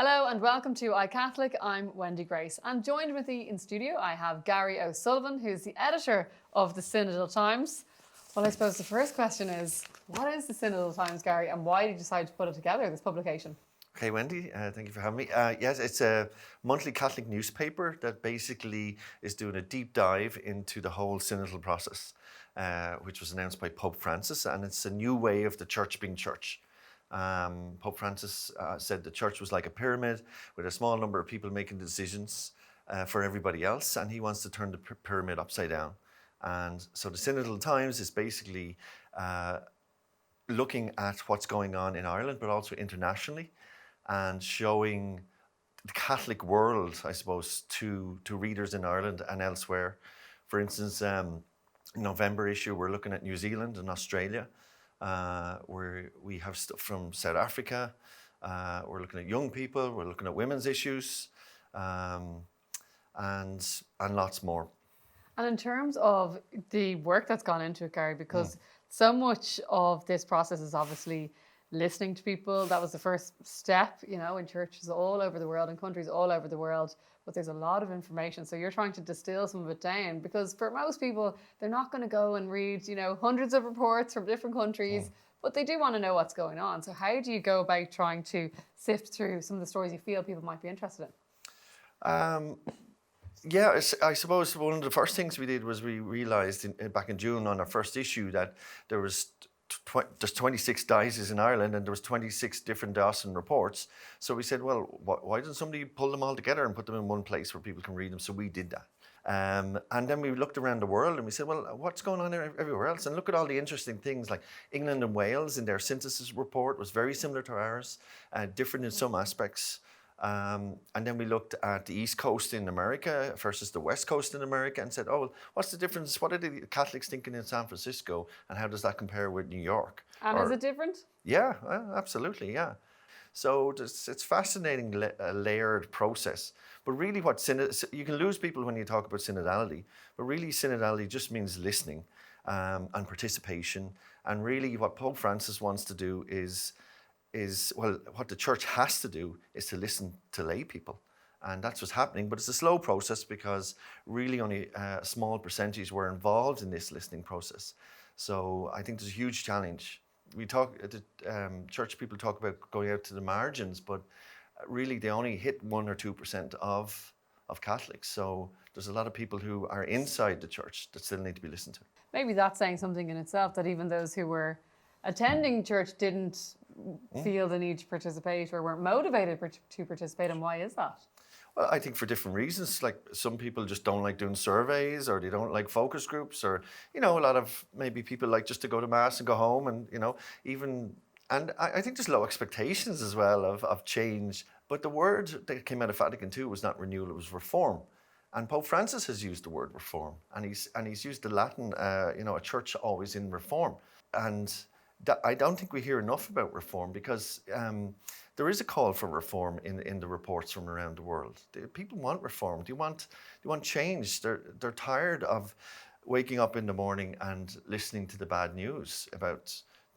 Hello and welcome to iCatholic. I'm Wendy Grace, and joined with me in studio I have Garry O'Sullivan, who's the editor of the Synodal Times. Well, I suppose the first question is, what is the Synodal Times, Garry, and why did you decide to put it together, this publication? Okay, Wendy, thank you for having me. Yes, it's a monthly Catholic newspaper that basically is doing a deep dive into the whole synodal process, which was announced by Pope Francis, and it's a new way of the church being church. Pope Francis said the church was like a pyramid with a small number of people making decisions for everybody else, and he wants to turn the pyramid upside down. And so the Synodal Times is basically looking at what's going on in Ireland, but also internationally, and showing the Catholic world, I suppose, to readers in Ireland and elsewhere. For instance, November issue, we're looking at New Zealand and Australia, where we have stuff from South Africa. We're looking at young people, we're looking at women's issues, and lots more. And in terms of the work that's gone into it, Garry, because so much of this process is obviously listening to people. That was the first step, in churches all over the world and countries all over the world. But there's a lot of information. So you're trying to distill some of it down, because for most people, they're not going to go and read, hundreds of reports from different countries, but they do want to know what's going on. So how do you go about trying to sift through some of the stories you feel people might be interested in? Yeah, I suppose one of the first things we did was we realised back in June on our first issue that there's 26 dioceses in Ireland, and there was 26 different diocesan reports. So we said, well, why doesn't somebody pull them all together and put them in one place where people can read them? So we did that. And then we looked around the world and we said, well, what's going on everywhere else? And look at all the interesting things, like England and Wales in their synthesis report was very similar to ours, different in some aspects. And then we looked at the East Coast in America versus the West Coast in America and said, oh, well, what's the difference? What are the Catholics thinking in San Francisco, and how does that compare with New York? And is it different? Yeah, absolutely, yeah. So it's fascinating layered process. But really you can lose people when you talk about synodality, but really synodality just means listening and participation. And really what Pope Francis wants to do is what the church has to do is to listen to lay people. And that's what's happening. But it's a slow process because really only a small percentage were involved in this listening process. So I think there's a huge challenge. Church people talk about going out to the margins, but really they only hit 1 or 2% of Catholics. So there's a lot of people who are inside the church that still need to be listened to. Maybe that's saying something in itself, that even those who were attending church didn't feel the need to participate or weren't motivated to participate. And why is that? Well, I think for different reasons. Like some people just don't like doing surveys, or they don't like focus groups, or, a lot of maybe people like just to go to mass and go home, and, and I think there's low expectations as well of change. But the word that came out of Vatican II was not renewal, it was reform. And Pope Francis has used the word reform, and he's used the Latin, a church always in reform. And I don't think we hear enough about reform, because there is a call for reform in the reports from around the world. People want reform. They want change. They're tired of waking up in the morning and listening to the bad news about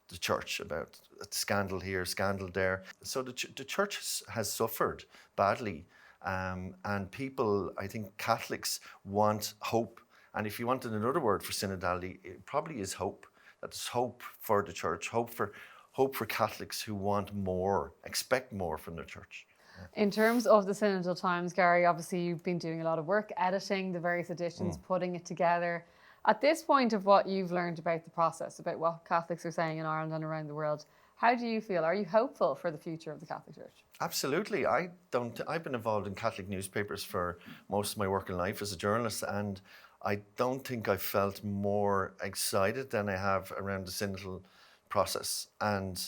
the church, about scandal here, scandal there. So the church has suffered badly, and people, I think Catholics, want hope. And if you wanted another word for synodality, it probably is hope. That's hope for the church, hope for Catholics who want more, expect more from the church. In terms of the Synodal Times, Garry, obviously you've been doing a lot of work editing the various editions, putting it together. At this point of what you've learned about the process, about what Catholics are saying in Ireland and around the world, how do you feel? Are you hopeful for the future of the Catholic Church? Absolutely. I've been involved in Catholic newspapers for most of my working life as a journalist, and I don't think I've felt more excited than I have around the synodal process. And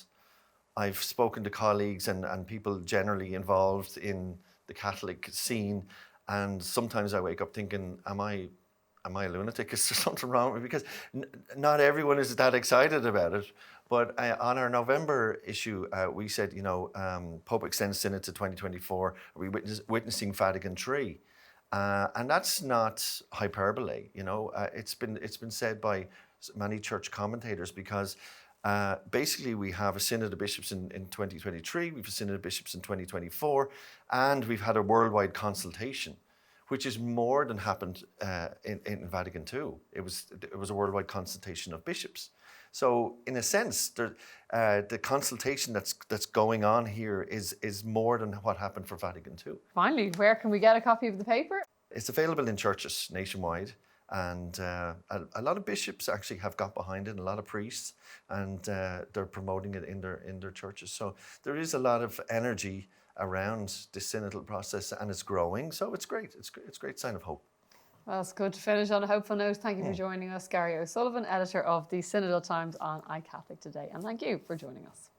I've spoken to colleagues and people generally involved in the Catholic scene, and sometimes I wake up thinking, am I a lunatic? Is there something wrong with me? Because not everyone is that excited about it. But on our November issue, we said, Pope extends Synod to 2024. We're witnessing Vatican III. And that's not hyperbole, It's been said by many church commentators, because Basically, we have a Synod of Bishops in 2023, we have a Synod of Bishops in 2024, and we've had a worldwide consultation, which is more than happened in Vatican II. It was a worldwide consultation of bishops. So in a sense, the consultation that's going on here is more than what happened for Vatican II. Finally, where can we get a copy of the paper? It's available in churches nationwide, and a lot of bishops actually have got behind it, and a lot of priests, and they're promoting it in their churches. So there is a lot of energy around the synodal process, and it's growing. So it's great. It's a great sign of hope. Well, it's good to finish on a hopeful note. Thank you for joining us, Garry O'Sullivan, editor of the Synodal Times on iCatholic today, and thank you for joining us.